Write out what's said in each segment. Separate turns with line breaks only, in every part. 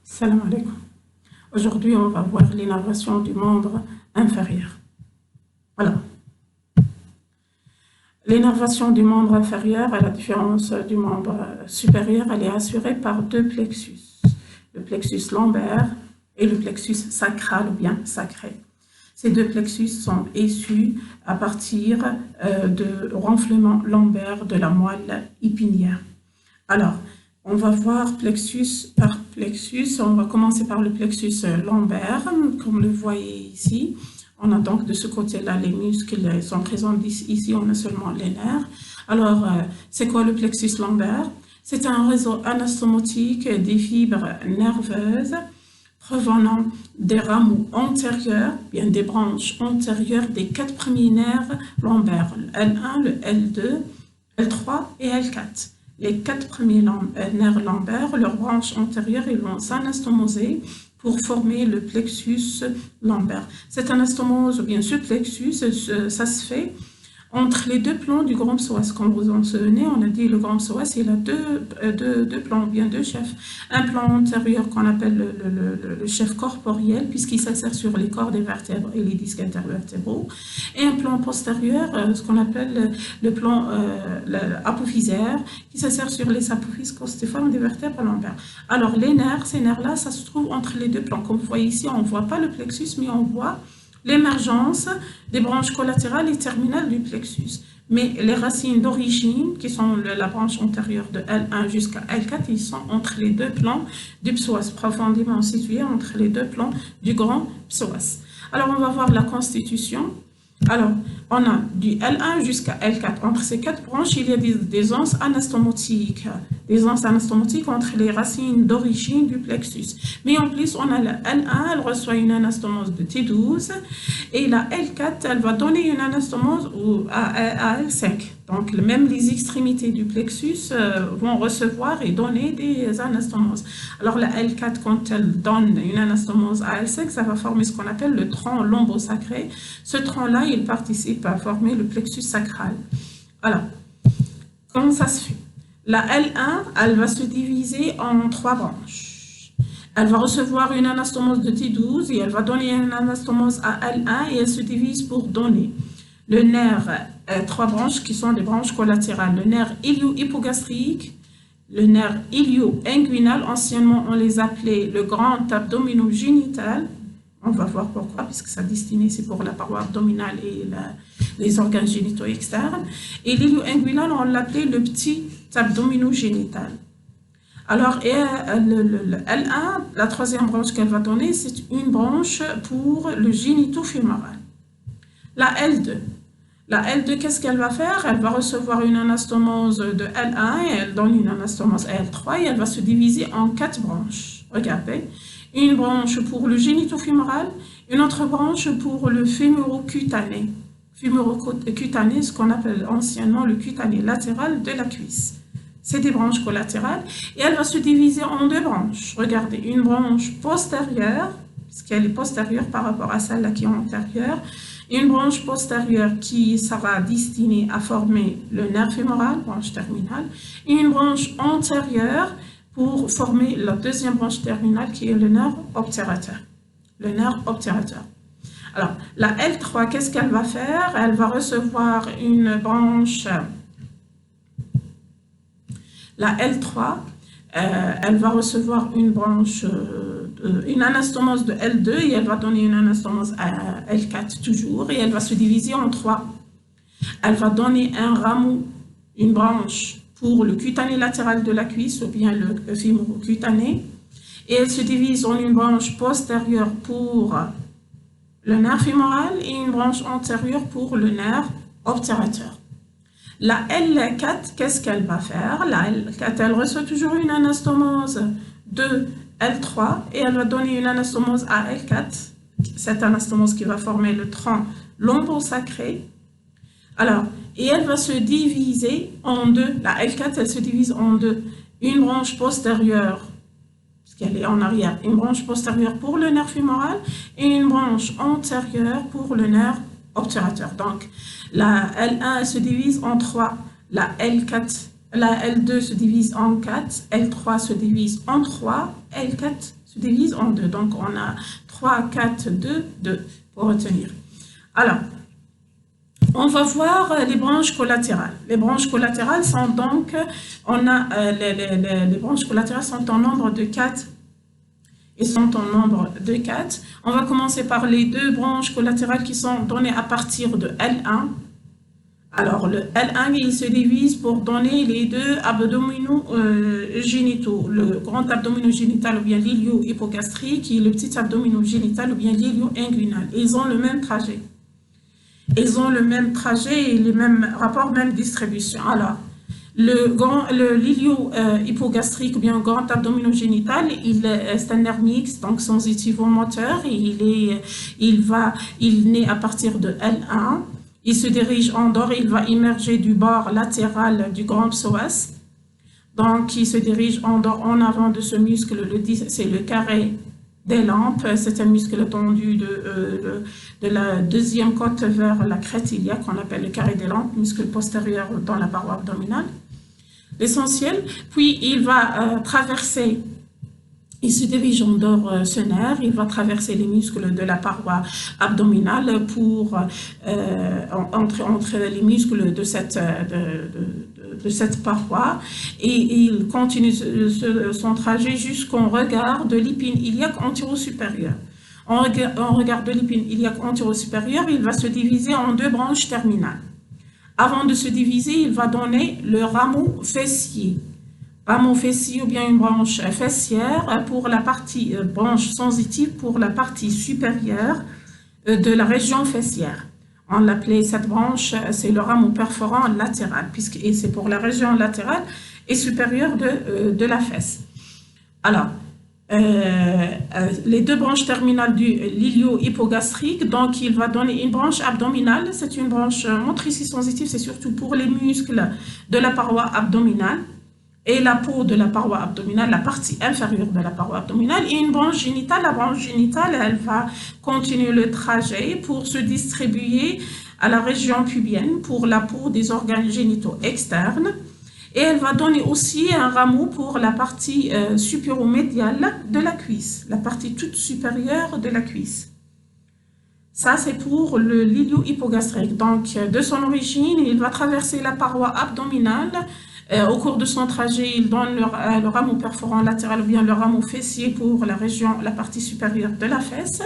Salam alaikum. Aujourd'hui, on va voir l'innervation du membre inférieur. Alors, l'innervation du membre inférieur, à la différence du membre supérieur, elle est assurée par deux plexus. Le plexus lombaire et le plexus sacral ou bien sacré. Ces deux plexus sont issus à partir de renflement lombaire de la moelle épinière. Alors, on va voir plexus par plexus. On va commencer par le plexus lombaire, comme le voyez ici. On a donc de ce côté-là les muscles sont présents ici, on a seulement les nerfs. Alors, c'est quoi le plexus lombaire? C'est un réseau anastomotique des fibres nerveuses provenant des rameaux antérieurs, bien des branches antérieures des 4 premiers nerfs lombaires, le L1, le L2, L3 et L4. Les 4 premiers nerfs lombaires, leurs branches antérieures, ils vont s'anastomoser pour former le plexus lombaire. Cette anastomose, ou bien ce plexus, ça se fait entre les deux plans du grand psoas. Comme vous en souvenez, on a dit le grand psoas, il a deux plans, bien deux chefs. Un plan antérieur qu'on appelle le chef corporel, puisqu'il s'insère sur les corps des vertèbres et les disques intervertébraux. Et un plan postérieur, ce qu'on appelle le plan apophysaire, qui s'insère sur les apophyses costéiformes des vertèbres lombaires. Alors les nerfs, ces nerfs-là, ça se trouve entre les deux plans. Comme vous voyez ici, on ne voit pas le plexus, mais on voit l'émergence des branches collatérales et terminales du plexus. Mais les racines d'origine, qui sont la branche antérieure de L1 jusqu'à L4, ils sont entre les deux plans du psoas, profondément situés entre les deux plans du grand psoas. Alors, on va voir la constitution. Alors, on a du L1 jusqu'à L4. Entre ces 4 branches, il y a des anses anastomotiques. Des anses anastomotiques entre les racines d'origine du plexus. Mais en plus, on a la L1, elle reçoit une anastomose de T12. Et la L4, elle va donner une anastomose à L5. Donc, même les extrémités du plexus vont recevoir et donner des anastomoses. Alors, la L4, quand elle donne une anastomose à L5, ça va former ce qu'on appelle le tronc lombosacré. Ce tronc-là, il participe à former le plexus sacral. Alors, comment ça se fait? La L1, elle va se diviser en 3 branches. Elle va recevoir une anastomose de T12 et elle va donner une anastomose à L1 et elle se divise pour donner le nerf, 3 branches qui sont des branches collatérales. Le nerf ilio-hypogastrique, le nerf ilio-inguinal, anciennement on les appelait le grand abdominogénital. On va voir pourquoi, puisque sa destinée c'est pour la paroi abdominale et les organes génitaux externes. Et l'ilio-inguinal, on l'appelait le petit abdominogénital. Alors, le L1, la 3e branche qu'elle va donner, c'est une branche pour le génitofémoral. La L2. La L2, qu'est-ce qu'elle va faire? Elle va recevoir une anastomose de L1 et elle donne une anastomose à L3 et elle va se diviser en 4 branches. Regardez. Une branche pour le génitofémoral, une autre branche pour le fémorocutané. Fémorocutané, ce qu'on appelle anciennement le cutané latéral de la cuisse. C'est des branches collatérales et elle va se diviser en 2 branches. Regardez, une branche postérieure, puisqu'elle est postérieure par rapport à celle-là qui est antérieure, une branche postérieure qui sera destinée à former le nerf fémoral, branche terminale, et une branche antérieure pour former la 2e branche terminale qui est le nerf obturateur. Le nerf obturateur. Alors, la L3, qu'est-ce qu'elle va faire? Elle va recevoir une branche. La L3, elle va recevoir une branche, une anastomose de L2 et elle va donner une anastomose à L4 toujours et elle va se diviser en 3. Elle va donner un rameau, une branche pour le cutané latéral de la cuisse ou bien le fémorocutané et elle se divise en une branche postérieure pour le nerf fémoral et une branche antérieure pour le nerf obturateur. La L4, qu'est-ce qu'elle va faire? La L4, elle reçoit toujours une anastomose de L3 et elle va donner une anastomose à L4, cette anastomose qui va former le tronc lombosacré. Alors, et elle va se diviser en 2. La L4, elle se divise en 2. Une branche postérieure, puisqu'elle est en arrière, une branche postérieure pour le nerf fémoral et une branche antérieure pour le nerf obturateur. Donc, la L1 elle se divise en 3, la L4, la L2 se divise en 4, L3 se divise en 3, L4 se divise en deux. Donc, on a 3, 4, 2, 2 pour retenir. Alors, on va voir les branches collatérales. Les branches collatérales sont donc, les branches collatérales sont en nombre de 4. Ils sont en nombre de 4. On va commencer par les deux branches collatérales qui sont données à partir de L1. Alors, le L1, il se divise pour donner les deux abdominogénitaux. Le grand abdominogénital ou bien l'ilio-hypogastrique et le petit abdominogénital ou bien l'ilio-inguinal. Ils ont le même trajet. Ils ont le même trajet et les mêmes rapports, même distribution. Alors, l'ilio-hypogastrique ou bien grand abdominogénital, c'est un nerf mixte, donc sensitivo-moteur. Il naît à partir de L1. Il se dirige en dehors, il va émerger du bord latéral du grand psoas. Donc, il se dirige en dehors, en avant de ce muscle, c'est le carré des lampes. C'est un muscle tendu de la deuxième côte vers la crête iliaque, qu'on appelle le carré des lampes, muscle postérieur dans la paroi abdominale. L'essentiel, puis il va traverser. Il se dirige en dehors ce nerf, il va traverser les muscles de la paroi abdominale pour entre les muscles de cette paroi et il continue son trajet jusqu'au regard de l'épine iliaque antéro-supérieure. En regard de l'épine iliaque antéro-supérieure, il va se diviser en deux branches terminales. Avant de se diviser, il va donner le rameau fessier. Rameau fessier ou bien une branche fessière pour la partie branche sensitive pour la partie supérieure de la région fessière. On l'appelait cette branche, c'est le rameau perforant latéral, et c'est pour la région latérale et supérieure de la fesse. Alors, les deux branches terminales du l'ilio-hypogastrique, donc il va donner une branche abdominale, c'est une branche motrice et sensitive, c'est surtout pour les muscles de la paroi abdominale. Et la peau de la paroi abdominale, la partie inférieure de la paroi abdominale, et une branche génitale. La branche génitale, elle va continuer le trajet pour se distribuer à la région pubienne pour la peau des organes génitaux externes. Et elle va donner aussi un rameau pour la partie supéromédiale de la cuisse, la partie toute supérieure de la cuisse. Ça, c'est pour le l'ilio-hypogastrique. Donc, de son origine, il va traverser la paroi abdominale. Au cours de son trajet, il donne le rameau perforant latéral ou bien le rameau fessier pour la partie supérieure de la fesse.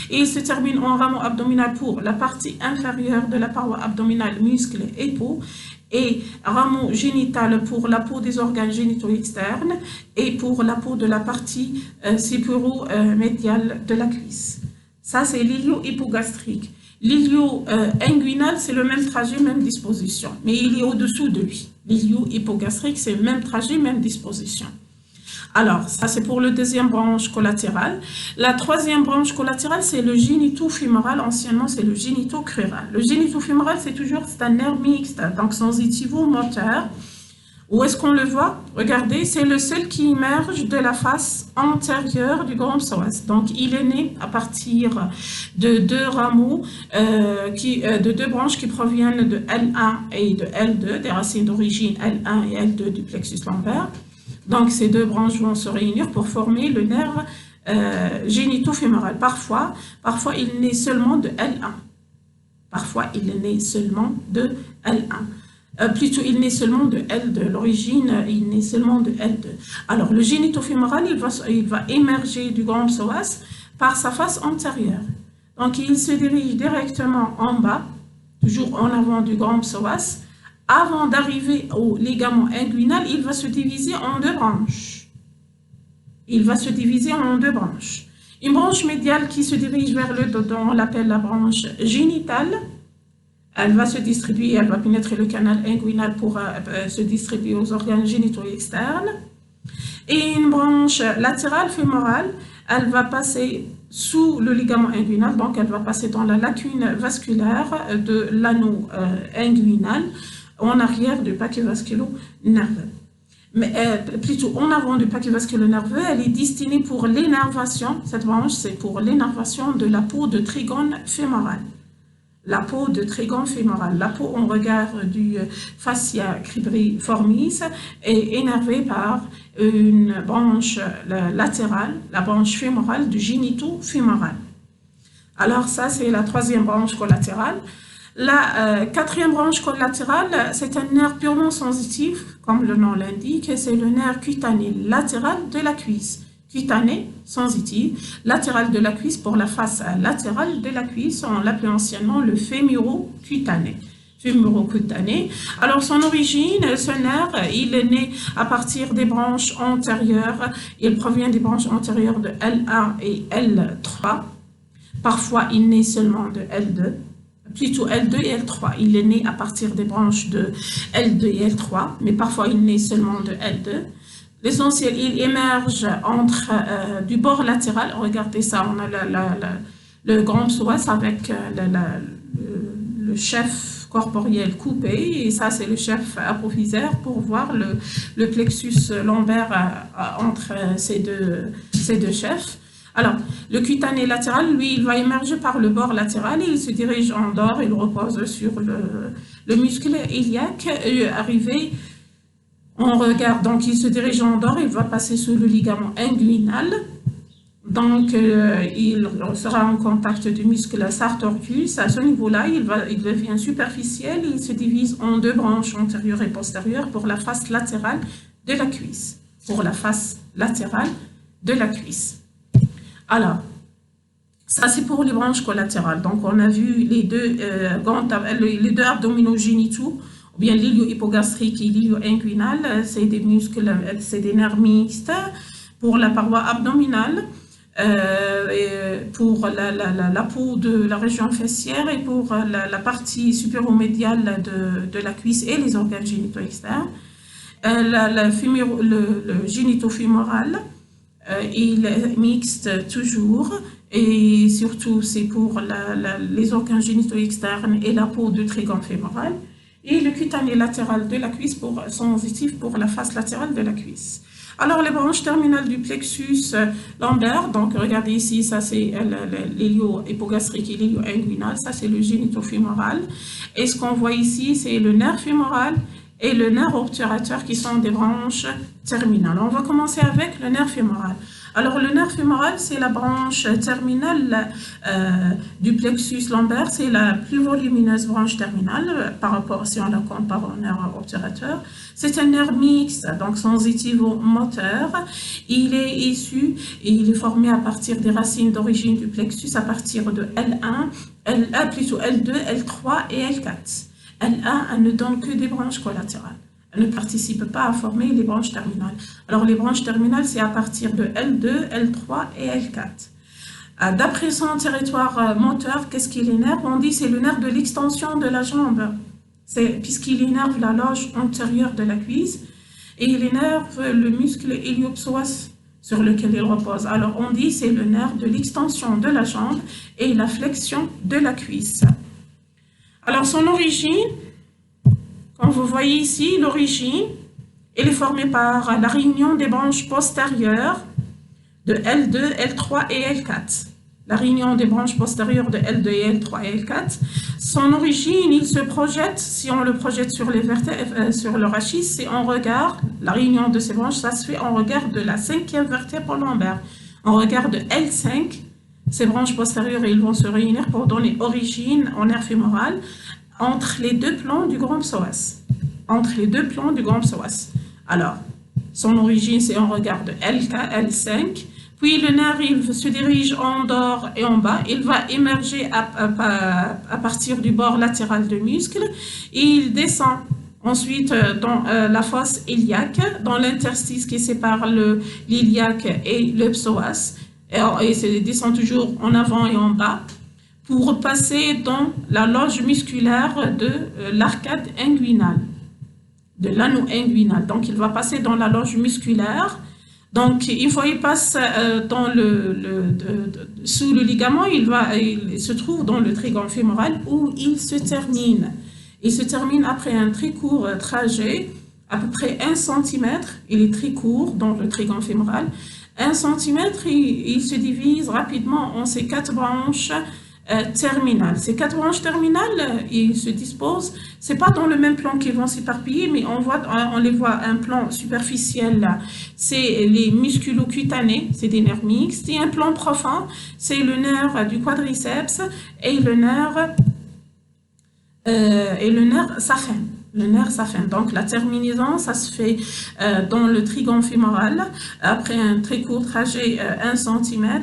Et il se termine en rameau abdominal pour la partie inférieure de la paroi abdominale, muscles et peau. Et rameau génital pour la peau des organes génitaux externes et pour la peau de la partie supéromédiale de la cuisse. Ça, c'est l'ilio-hypogastrique. L'ilio-inguinal, c'est le même trajet, même disposition, mais il est au-dessous de lui. L'ilio-hypogastrique, c'est le même trajet, même disposition. Alors, ça c'est pour le deuxième branche collatérale. La troisième branche collatérale, c'est le génito-fémoral. Anciennement, c'est le génito-crural. Le génito-fémoral, c'est un nerf mixte, donc sensitivo-moteur. Où est-ce qu'on le voit? Regardez, c'est le seul qui émerge de la face antérieure du grand psoas. Donc, il est né à partir de deux rameaux, de deux branches qui proviennent de L1 et de L2, des racines d'origine L1 et L2 du plexus lombaire. Donc, ces deux branches vont se réunir pour former le nerf génito-fémoral. Parfois, il naît seulement de L1. Parfois, il naît seulement de L1. Plutôt, il naît seulement de L2. L'origine, il naît seulement de L2. Alors, le génito-fémoral, il va émerger du grand psoas par sa face antérieure. Donc, il se dirige directement en bas, toujours en avant du grand psoas. Avant d'arriver au ligament inguinal, il va se diviser en deux branches. Il va se diviser en deux branches. Une branche médiale qui se dirige vers le dos, on l'appelle la branche génitale. Elle va se distribuer, elle va pénétrer le canal inguinal pour se distribuer aux organes génitaux externes. Et une branche latérale fémorale, elle va passer sous le ligament inguinal, donc elle va passer dans la lacune vasculaire de l'anneau inguinal, en arrière du paquet vasculo-nerveux. Mais plutôt en avant du paquet vasculo-nerveux, elle est destinée pour l'énervation, cette branche c'est pour l'énervation de la peau de trigone fémoral. la peau de trigon fémoral. La peau en regard du fascia cribriformis est énervée par une branche latérale, la branche fémorale du génito-fémoral. Alors ça, c'est la troisième branche collatérale. La quatrième branche collatérale, c'est un nerf purement sensitif, comme le nom l'indique, c'est le nerf cutané latéral de la cuisse. Cutané, sensitif, latéral de la cuisse pour la face latérale de la cuisse, on l'appelait anciennement le fémuro-cutané. Fémuro-cutané. Alors son origine, ce nerf, il est né à partir des branches antérieures, il provient des branches antérieures de L1 et L3. Parfois, il naît seulement de L2. Plutôt L2 et L3. Il est né à partir des branches de L2 et L3, mais parfois il naît seulement de L2. L'essentiel, il émerge entre du bord latéral. Regardez ça, on a le grand psoas avec le chef corporel coupé, et ça c'est le chef apophysaire pour voir le plexus lombaire entre ces deux chefs. Alors, le cutané latéral, lui, il va émerger par le bord latéral, il se dirige en dehors, il repose sur le muscle iliaque, arrivé en regard, donc il se dirige en dehors, il va passer sous le ligament inguinal, donc il sera en contact du muscle sartorius. À ce niveau-là, il devient superficiel, il se divise en deux branches antérieures et postérieures pour la face latérale de la cuisse. Pour la face latérale de la cuisse. Alors, ça c'est pour les branches collatérales. Donc on a vu les deux abdominaux génitaux, ou bien l'ilio-hypogastrique et l'ilio-inguinal, c'est des muscles, c'est des nerfs mixtes pour la paroi abdominale, pour la peau de la région fessière et pour la partie supéromédiale de la cuisse et les organes génitaux externes. Le génito-fémoral, il est mixte toujours, et surtout c'est pour les organes génitaux externes et la peau du trigon fémoral, et le cutané latéral de la cuisse sensitif pour la face latérale de la cuisse. Alors les branches terminales du plexus lombaire, donc regardez ici, ça c'est l'ilio-hypogastrique et l'ilio-inguinal, ça c'est le génito-fémoral, et ce qu'on voit ici c'est le nerf fémoral et le nerf obturateur qui sont des branches terminales. On va commencer avec le nerf fémoral. Alors le nerf fémoral, c'est la branche terminale du plexus lombaire, c'est la plus volumineuse branche terminale par rapport, si on la compare au nerf obturateur. C'est un nerf mixte, donc sensitivo-moteur. Il est issu et il est formé à partir des racines d'origine du plexus à partir de L1, plutôt L2, L3 et L4. L1, elle ne donne que des branches collatérales. Elle ne participe pas à former les branches terminales. Alors, les branches terminales, c'est à partir de L2, L3 et L4. D'après son territoire moteur, qu'est-ce qu'il énerve? On dit que c'est le nerf de l'extension de la jambe. Puisqu'il énerve la loge antérieure de la cuisse et il énerve le muscle iliopsoas sur lequel il repose. Alors, on dit que c'est le nerf de l'extension de la jambe et la flexion de la cuisse. Alors, son origine, comme vous voyez ici, l'origine, elle est formée par la réunion des branches postérieures de L2, L3 et L4. La réunion des branches postérieures de L2 et L3 et L4. Son origine, il se projette, si on le projette sur les vertèbres, sur le rachis, c'est en regard, la réunion de ces branches, ça se fait en regard de la 5e vertèbre lombaire. En regard de L5, ces branches postérieures, ils vont se réunir pour donner origine au nerf fémoral entre les deux plans du grand psoas. Entre les deux plans du grand psoas. Alors, son origine, c'est en regard de L5. Puis le nerf, il se dirige en dehors et en bas. Il va émerger à partir du bord latéral du muscle. Et il descend ensuite dans la fosse iliaque, dans l'interstice qui sépare l'iliaque et le psoas. Et il descend toujours en avant et en bas pour passer dans la loge musculaire de l'arcade inguinale, de l'anneau inguinal. Donc, il va passer dans la loge musculaire. Donc, une fois qu'il passe sous le ligament, il se trouve dans le trigon fémoral où il se termine. Il se termine après un très court trajet, à peu près 1 cm. Il est très court dans le trigon fémoral. 1 cm, il se divise rapidement en ces 4 branches terminales. Ces 4 branches terminales, ils se disposent, c'est pas dans le même plan qu'ils vont s'éparpiller, mais on les voit un plan superficiel là, c'est les musculocutanés, c'est des nerfs mixtes, et un plan profond, c'est le nerf du quadriceps et le nerf saphène. Le nerf saphène. Donc la terminaison, ça se fait dans le trigone fémoral après un très court trajet 1 cm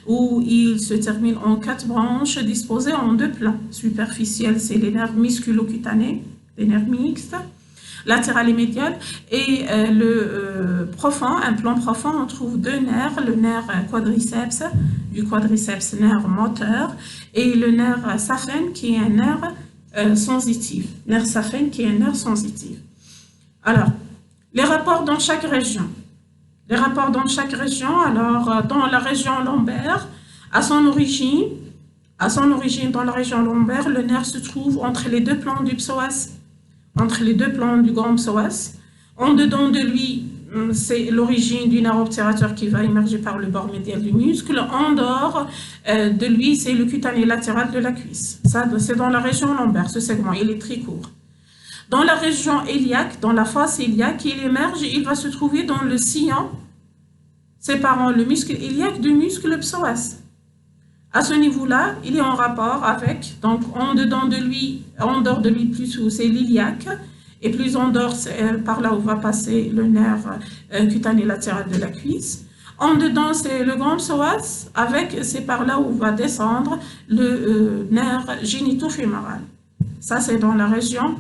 où il se termine en 4 branches disposées en 2 plans. Superficiels, c'est les nerfs musculocutanés, les nerfs mixtes, latéral et médial, et le profond, un plan profond, on trouve 2 nerfs, le nerf quadriceps, du quadriceps nerf moteur, et le nerf saphène qui est un nerf sensitif, nerf saphène qui est un nerf sensitif. Alors, les rapports dans chaque région. Les rapports dans chaque région, alors dans la région lombaire, à son origine dans la région lombaire, le nerf se trouve entre les 2 plans du psoas, entre les 2 plans du grand psoas. En dedans de lui, c'est l'origine du nerf obturateur qui va émerger par le bord médial du muscle. En dehors de lui, c'est le cutané latéral de la cuisse. Ça, c'est dans la région lombaire, ce segment, il est très court. Dans la région iliaque, dans la face iliaque, il émerge, il va se trouver dans le sillon séparant le muscle iliaque du muscle psoas. À ce niveau-là, il est en rapport avec, donc en dehors de lui plutôt, c'est l'iliaque, et plus en dehors, c'est par là où va passer le nerf cutané latéral de la cuisse. En dedans, c'est le grand psoas, c'est par là où va descendre le nerf génitofémoral. Ça, c'est dans la région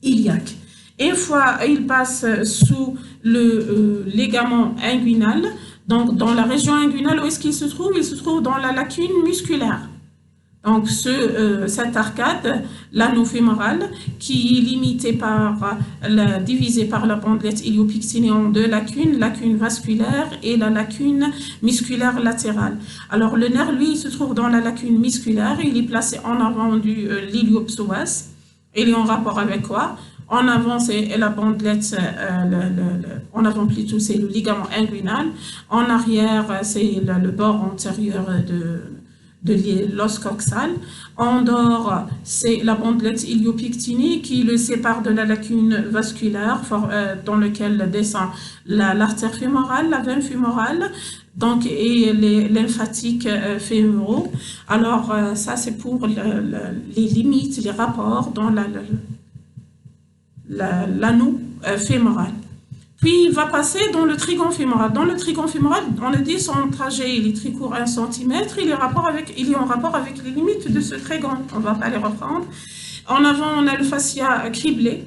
iliaque. Une fois il passe sous le ligament inguinal, donc dans la région inguinale, où est-ce qu'il se trouve? Il se trouve dans la lacune musculaire. Donc cette arcade, l'anneau fémoral, qui est limitée divisée par la bandelette iliopyctinée en 2 lacunes, lacune vasculaire et la lacune musculaire latérale. Alors le nerf, lui, il se trouve dans la lacune musculaire, il est placé en avant du l'iliopsoas. Il est en rapport avec quoi? En avant, c'est la bandelette, en avant plutôt, c'est le ligament inguinal. En arrière, c'est le bord antérieur de l'os coxal. En dehors, c'est la bandelette iliopyctinée qui le sépare de la lacune vasculaire dans laquelle descend l'artère fémorale, la veine fémorale, donc, et les lymphatiques fémoraux. Alors, ça, c'est pour les limites, les rapports dans l'anneau fémoral. Puis, il va passer dans le trigone fémoral. Dans le trigone fémoral, on a dit son trajet, il est très court, 1 cm, il est en rapport avec les limites de ce trigone. On ne va pas les reprendre. En avant, on a le fascia criblé.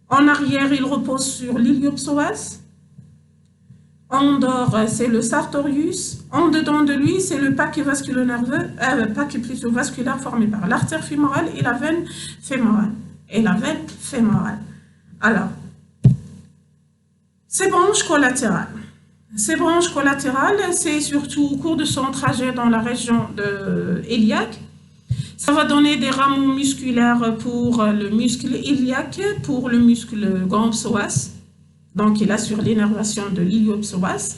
En arrière, il repose sur l'iliopsoas. En dehors, c'est le sartorius. En dedans de lui, c'est le paquet vasculaire formé par l'artère fémorale et la veine fémorale. Alors, ces branches collatérales. C'est surtout au cours de son trajet dans la région iliaque. Ça va donner des rameaux musculaires pour le muscle iliaque, pour le muscle grand psoas. Donc, il assure l'énervation de l'iliopsoas.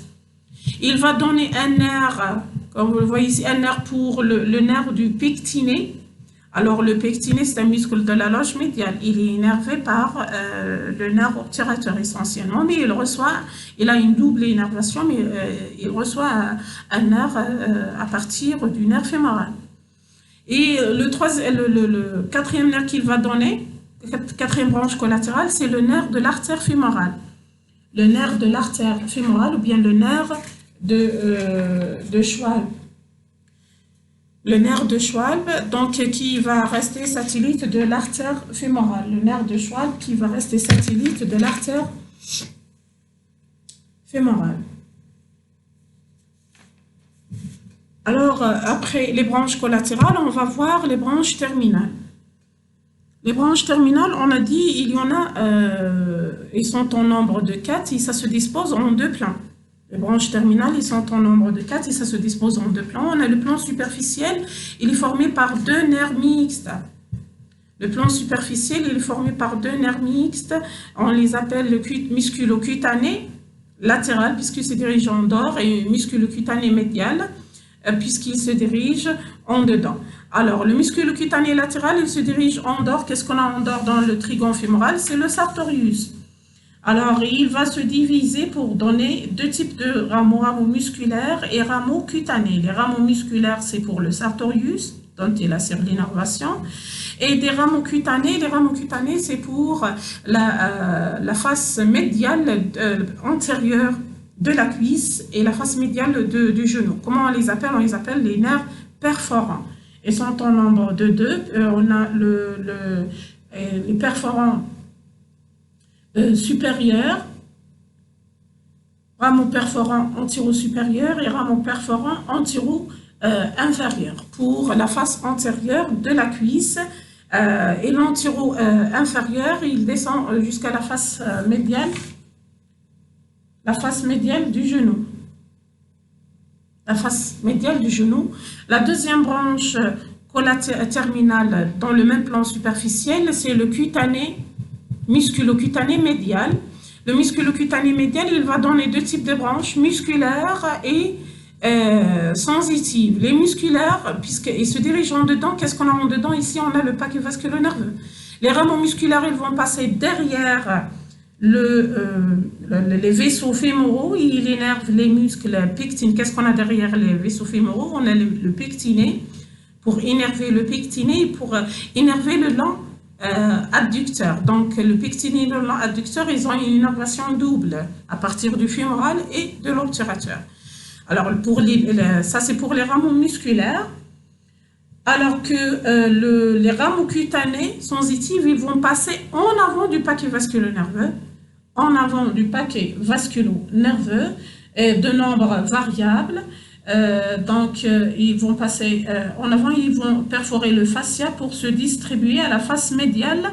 Il va donner un nerf, comme vous le voyez ici, un nerf pour le nerf du pectiné. Alors, le pectiné, c'est un muscle de la loge médiale. Il est énervé par le nerf obturateur essentiellement, mais il a une double énervation, mais il reçoit un nerf à partir du nerf fémoral. Et le 4e nerf qu'il va donner, 4e branche collatérale, c'est le nerf de l'artère fémorale. Le nerf de l'artère fémorale ou bien le nerf de Schwab. Le nerf de Schwab, donc qui va rester satellite de l'artère fémorale. Le nerf de Schwab qui va rester satellite de l'artère fémorale. Alors, après les branches collatérales, on va voir les branches terminales. Les branches terminales, on a dit, il y en a, ils sont en nombre de 4 et ça se dispose en 2 plans. Les branches terminales, ils sont en nombre de 4 et ça se dispose en 2 plans. On a le plan superficiel, il est formé par 2 nerfs mixtes. Le plan superficiel, il est formé par 2 nerfs mixtes. On les appelle le musculocutané latéral, puisque c'est dirigé en dehors, et musculocutané médial. puisqu'il se dirige en dedans. Alors, le muscle cutané latéral, il se dirige en dehors. Qu'est-ce qu'on a en dehors dans le trigone fémoral? C'est le sartorius. Alors, il va se diviser pour donner deux types de rameaux musculaires et rameaux cutanés. Les rameaux musculaires, c'est pour le sartorius, dont il assure l'innervation. Et des rameaux cutanés, c'est pour la face médiale antérieure de la cuisse et la face médiale du genou. Comment on les appelle? On les appelle les nerfs perforants. Ils sont en nombre de deux. On a les perforants supérieurs, rameaux perforants antéro-supérieurs et rameaux perforants antéro-inférieurs pour la face antérieure de la cuisse. Et l'antéro-inférieur, il descend jusqu'à la face médiane du genou. La face médiale du genou. La deuxième branche collatérale dans le même plan superficiel, c'est le cutané, musculocutané médial. Le musculocutané médial, il va donner deux types de branches, musculaires et sensitives. Les musculaires, puisqu'ils se dirigent en dedans, qu'est-ce qu'on a en dedans? Ici, on a le paquet vasculo-nerveux. Les rameaux musculaires, ils vont passer derrière les vaisseaux fémoraux, il énerve les muscles pectinés. Qu'est-ce qu'on a derrière les vaisseaux fémoraux? On a le pectiné, pour énerver le pectiné, pour énerver le long adducteur. Donc, le pectiné et le long adducteur, ils ont une innervation double à partir du fémoral et de l'obturateur. Alors, ça, c'est pour les rameaux musculaires. Alors que les rameaux cutanés sensitifs, ils vont passer en avant du paquet vasculo-nerveux, de nombre variable. Donc, ils vont passer en avant, ils vont perforer le fascia pour se distribuer à la face médiale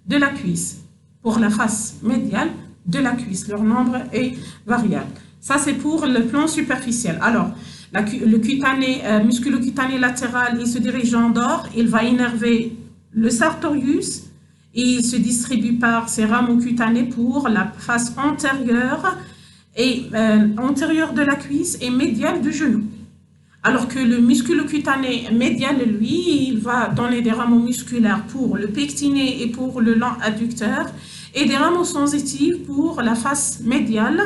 de la cuisse. Pour la face médiale de la cuisse, leur nombre est variable. Ça, c'est pour le plan superficiel. Alors, le cutané, musculocutané latéral, il se dirige en dehors, il va énerver le sartorius et il se distribue par ses rameaux cutanés pour la face antérieure de la cuisse et médiale du genou. Alors que le musculocutané médial, lui, il va donner des rameaux musculaires pour le pectiné et pour le long adducteur et des rameaux sensitifs pour la face médiale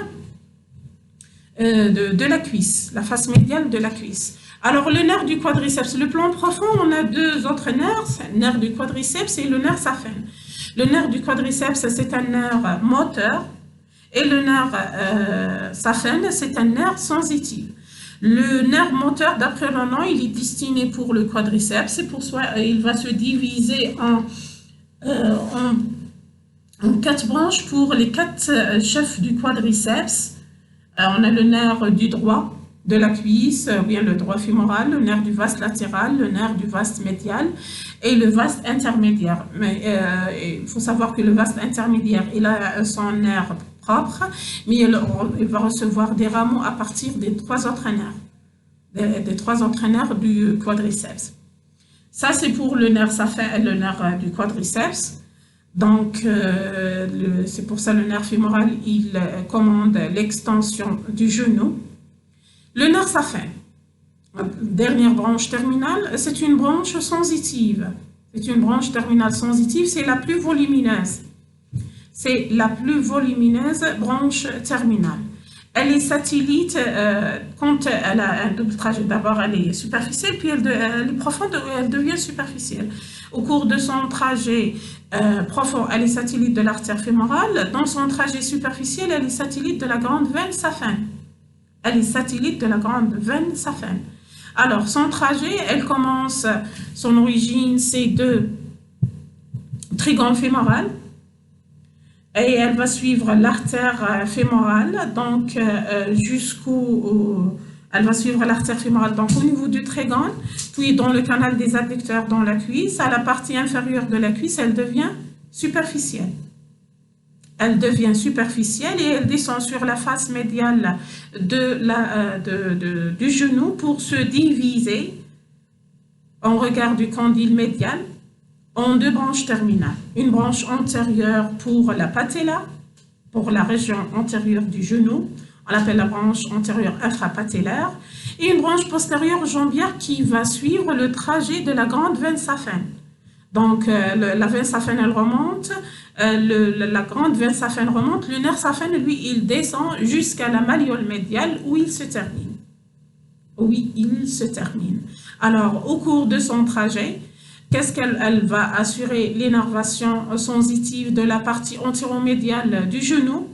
de la cuisse, la face médiale de la cuisse. Alors, le nerf du quadriceps, le plan profond, on a deux autres nerfs, le nerf du quadriceps et le nerf saphène. Le nerf du quadriceps, c'est un nerf moteur et le nerf saphène, c'est un nerf sensitif. Le nerf moteur, d'après le nom, il est destiné pour le quadriceps et pour soi, il va se diviser en 4 branches pour les 4 chefs du quadriceps. On a le nerf du droit de la cuisse, ou bien le droit fémoral, le nerf du vaste latéral, le nerf du vaste médial et le vaste intermédiaire. Mais il faut savoir que le vaste intermédiaire, il a son nerf propre, mais il va recevoir des rameaux à partir des 3 autres nerfs, des 3 autres nerfs du quadriceps. Ça, c'est pour le nerf saphène, le nerf du quadriceps. Donc, c'est pour ça le nerf fémoral, il commande l'extension du genou. Le nerf saphène, dernière branche terminale, c'est une branche sensitive. C'est une branche terminale sensitive, c'est la plus volumineuse. C'est la plus volumineuse branche terminale. Elle est satellite quand elle a un double trajet. D'abord, elle est superficielle, puis elle est profonde, elle devient superficielle. Au cours de son trajet profond, elle est satellite de l'artère fémorale. Dans son trajet superficiel, elle est satellite de la grande veine saphène. Elle est satellite de la grande veine saphène. Alors, son trajet, elle commence, son origine, c'est de trigone fémoral. Et elle va suivre l'artère fémorale, donc elle va suivre l'artère fémorale donc au niveau du trigone, puis dans le canal des adducteurs dans la cuisse, à la partie inférieure de la cuisse, elle devient superficielle. Elle devient superficielle et elle descend sur la face médiale du genou pour se diviser en regard du condyle médial en 2 branches terminales. Une branche antérieure pour la patella, pour la région antérieure du genou, on l'appelle la branche antérieure infrapatellaire, et une branche postérieure jambière qui va suivre le trajet de la grande veine saphène. Donc, la veine saphène, elle remonte, la grande veine saphène remonte, le nerf saphène, lui, il descend jusqu'à la malléole médiale où il se termine. Oui, il se termine. Alors, au cours de son trajet, qu'est-ce qu'elle va assurer? L'énervation sensitive de la partie antéromédiale du genou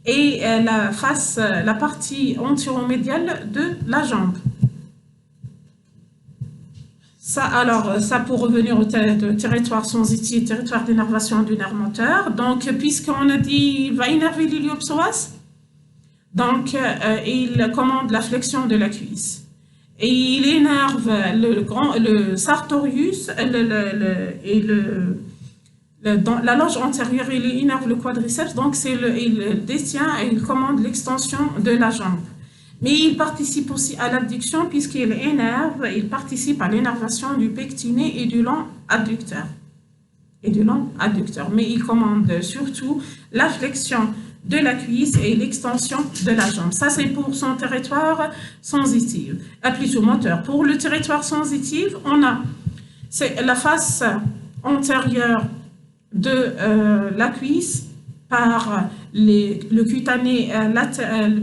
et la partie antéromédiale de la jambe. Ça pour revenir au territoire sensitif, territoire d'énervation du nerf moteur. Donc, puisqu'on a dit il va énerver l'iliopsoas, donc il commande la flexion de la cuisse. Et il énerve le sartorius dans la loge antérieure, il énerve le quadriceps, donc il détient et il commande l'extension de la jambe. Mais il participe aussi à l'abduction puisqu'il énerve, il participe à l'énervation du pectiné et du long adducteur. Mais il commande surtout la flexion de la cuisse et l'extension de la jambe. Ça, c'est pour son territoire sensitif, plutôt moteur. Pour le territoire sensitif, c'est la face antérieure de la cuisse par le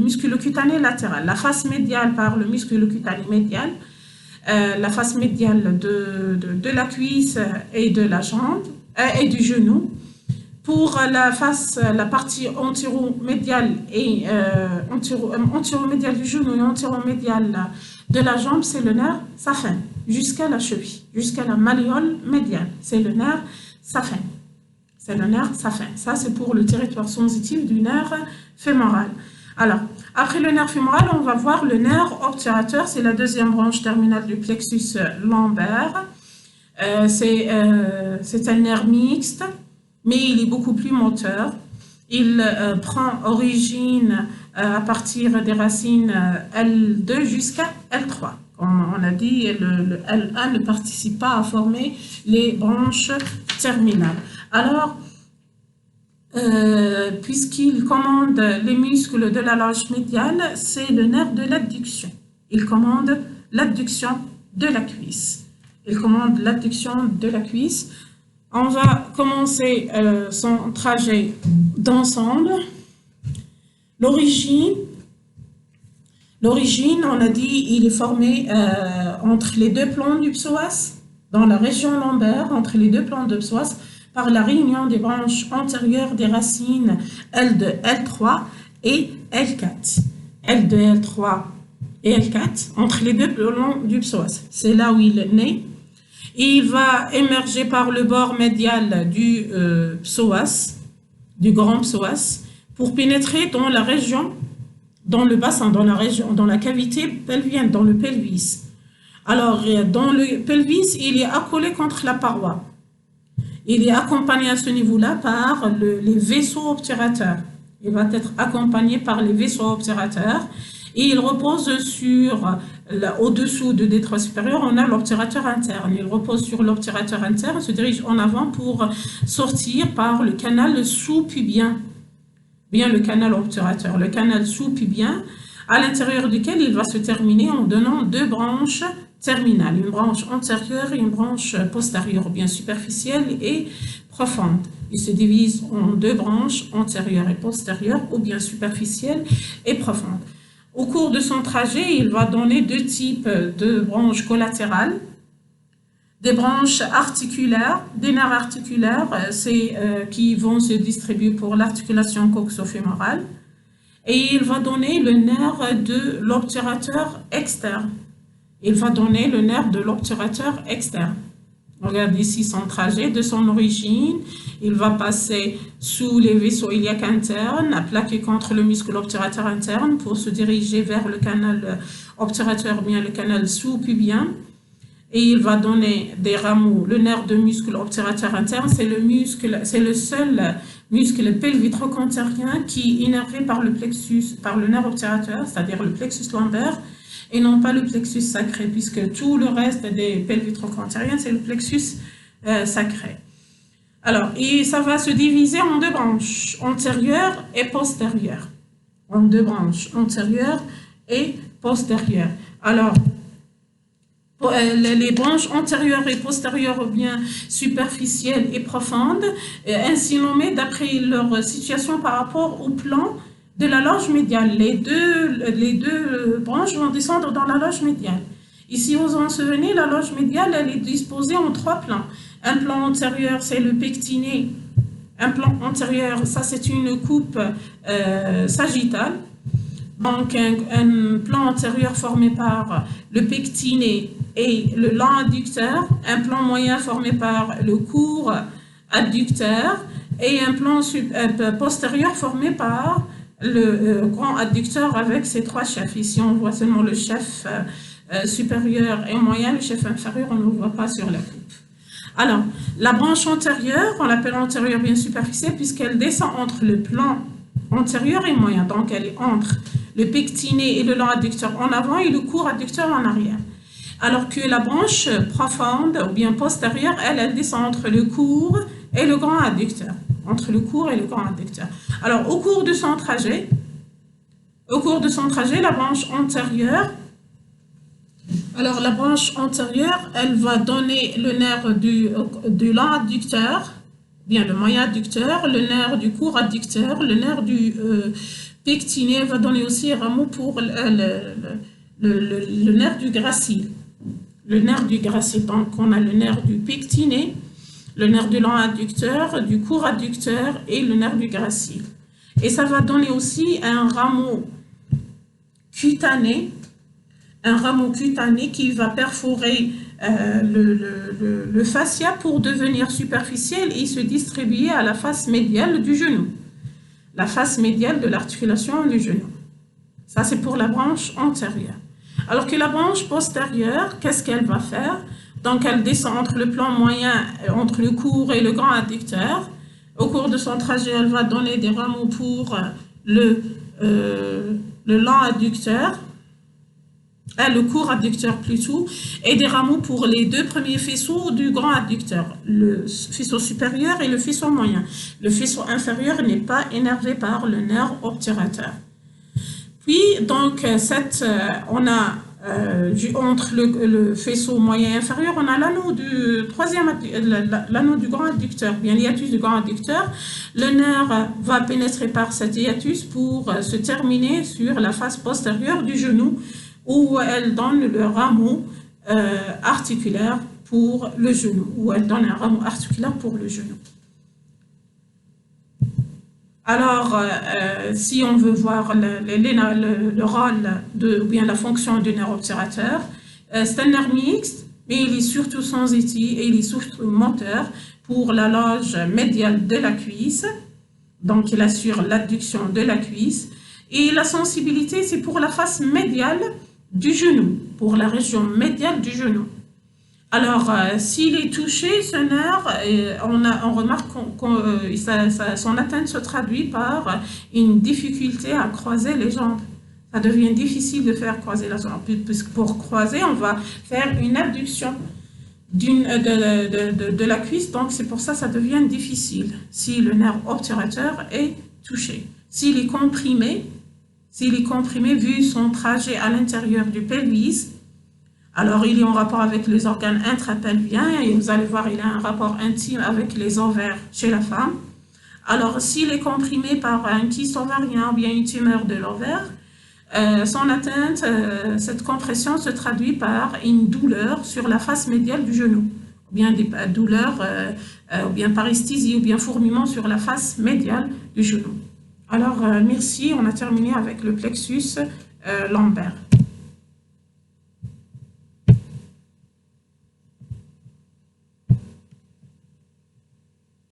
musculocutané latéral, la face médiale par le musculocutané médial, la face médiale de la cuisse et de la jambe et du genou. Pour la partie antéromédiale antéromédiale du genou et antéromédiale de la jambe, c'est le nerf saphène jusqu'à la cheville, jusqu'à la malléole médiale. C'est le nerf saphène. C'est le nerf saphène. Ça, c'est pour le territoire sensitif du nerf fémoral. Alors, après le nerf fémoral, on va voir le nerf obturateur. C'est la deuxième branche terminale du plexus lombaire. C'est un nerf mixte, mais il est beaucoup plus moteur. Il prend origine à partir des racines L2 jusqu'à L3. Comme on a dit, le L1 ne participe pas à former les branches terminales. Alors, puisqu'il commande les muscles de la loge médiale, c'est le nerf de l'adduction. Il commande l'adduction de la cuisse. On va commencer son trajet d'ensemble. L'origine, on a dit, il est formé entre les deux plans du psoas, dans la région lombaire, entre les deux plans du psoas, par la réunion des branches antérieures des racines L2, L3 et L4. L2, L3 et L4, entre les deux plans du psoas. C'est là où il est né. Il va émerger par le bord médial du psoas, du grand psoas, pour pénétrer dans la région, dans le bassin, dans la cavité pelvienne, dans le pelvis. Alors, dans le pelvis, il est accolé contre la paroi. Il est accompagné à ce niveau-là par les vaisseaux obturateurs. Il va être accompagné par les vaisseaux obturateurs et il repose au-dessous de détroit supérieur, on a l'obturateur interne. Il repose sur l'obturateur interne, se dirige en avant pour sortir par le canal sous-pubien, bien le canal obturateur, le canal sous-pubien, à l'intérieur duquel il va se terminer en donnant deux branches terminale, une branche antérieure et une branche postérieure, bien superficielle et profonde. Il se divise en deux branches, antérieure et postérieure, ou bien superficielle et profonde. Au cours de son trajet, il va donner deux types de branches collatérales, des branches articulaires, des nerfs articulaires, qui vont se distribuer pour l'articulation coxo-fémorale, et il va donner le nerf de l'obturateur externe. Il va donner le nerf de l'obturateur externe. Regardez ici son trajet de son origine. Il va passer sous les vaisseaux iliaques internes, à plaquer contre le muscle obturateur interne pour se diriger vers le canal obturateur, bien le canal sous-pubien. Et il va donner des rameaux. Le nerf de muscle obturateur interne, c'est le seul muscle pelvitrochondrien qui est innervé par le nerf obturateur, c'est-à-dire le plexus lombaire, et non pas le plexus sacré, puisque tout le reste des pelvitrochondriens, c'est le plexus sacré. Alors, et ça va se diviser en deux branches, antérieure et postérieure. en deux branches, antérieures et postérieures. Alors, les branches antérieures et postérieures, ou bien superficielles et profondes, ainsi nommées d'après leur situation par rapport au plan de la loge médiale. Les deux branches vont descendre dans la loge médiale. Ici, vous en souvenez, la loge médiale, elle est disposée en trois plans. Un plan antérieur, c'est le pectiné. Un plan antérieur, ça c'est une coupe sagittale. Donc, un plan antérieur formé par le pectiné et le long adducteur, un plan moyen formé par le court adducteur et un plan postérieur formé par le grand adducteur avec ses trois chefs. Ici, on voit seulement le chef supérieur et moyen, le chef inférieur, on ne le voit pas sur la coupe. Alors, la branche antérieure, on l'appelle antérieure bien superficielle puisqu'elle descend entre le plan antérieur et moyen. Donc, elle est entre le pectiné et le long adducteur en avant et le court adducteur en arrière. Alors que la branche profonde ou bien postérieure, elle descend entre le court et le grand adducteur. Entre le court et le grand adducteur. Alors, au cours de son trajet, la branche antérieure, elle va donner le nerf du long adducteur, bien le moyen adducteur, le nerf du court adducteur, le nerf du pectiné va donner aussi un rameau pour le nerf du gracile. Le nerf du gracile, donc on a le nerf du pectiné, le nerf du long adducteur, du court adducteur et le nerf du gracile. Et ça va donner aussi un rameau cutané qui va perforer le fascia pour devenir superficiel et se distribuer à la face médiale du genou. La face médiale de l'articulation du genou. Ça, c'est pour la branche antérieure. Alors que la branche postérieure, qu'est-ce qu'elle va faire? Donc, elle descend entre le plan moyen, entre le court et le grand adducteur. Au cours de son trajet, elle va donner des rameaux pour le long adducteur, le court adducteur plutôt, et des rameaux pour les deux premiers faisceaux du grand adducteur, le faisceau supérieur et le faisceau moyen. Le faisceau inférieur n'est pas innervé par le nerf obturateur. Puis, donc, on a entre le faisceau moyen et inférieur, on a l'anneau du grand adducteur, bien l'hiatus du grand adducteur. Le nerf va pénétrer par cet hiatus pour se terminer sur la face postérieure du genou, où elle donne le rameau articulaire pour le genou, Alors, si on veut voir le rôle ou bien la fonction du nerf obturateur, c'est un nerf mixte, mais il est surtout sensitif et il est surtout moteur pour la loge médiale de la cuisse. Donc, il assure l'adduction de la cuisse. Et la sensibilité, c'est pour la face médiale du genou, pour la région médiale du genou. Alors, s'il est touché, ce nerf, on remarque que son atteinte se traduit par une difficulté à croiser les jambes. Ça devient difficile de faire croiser la jambe, puisque pour croiser, on va faire une abduction de la cuisse, donc c'est pour ça que ça devient difficile si le nerf obturateur est touché. S'il est comprimé, vu son trajet à l'intérieur du pelvis, alors il est en rapport avec les organes intrapelviens et vous allez voir, il a un rapport intime avec les ovaires chez la femme. Alors s'il est comprimé par un kyste ovarien ou bien une tumeur de l'ovaire, son atteinte, cette compression se traduit par une douleur sur la face médiale du genou, ou bien des douleurs, ou bien paresthésie, ou bien fourmillement sur la face médiale du genou. Alors, merci, on a terminé avec le plexus lombaire.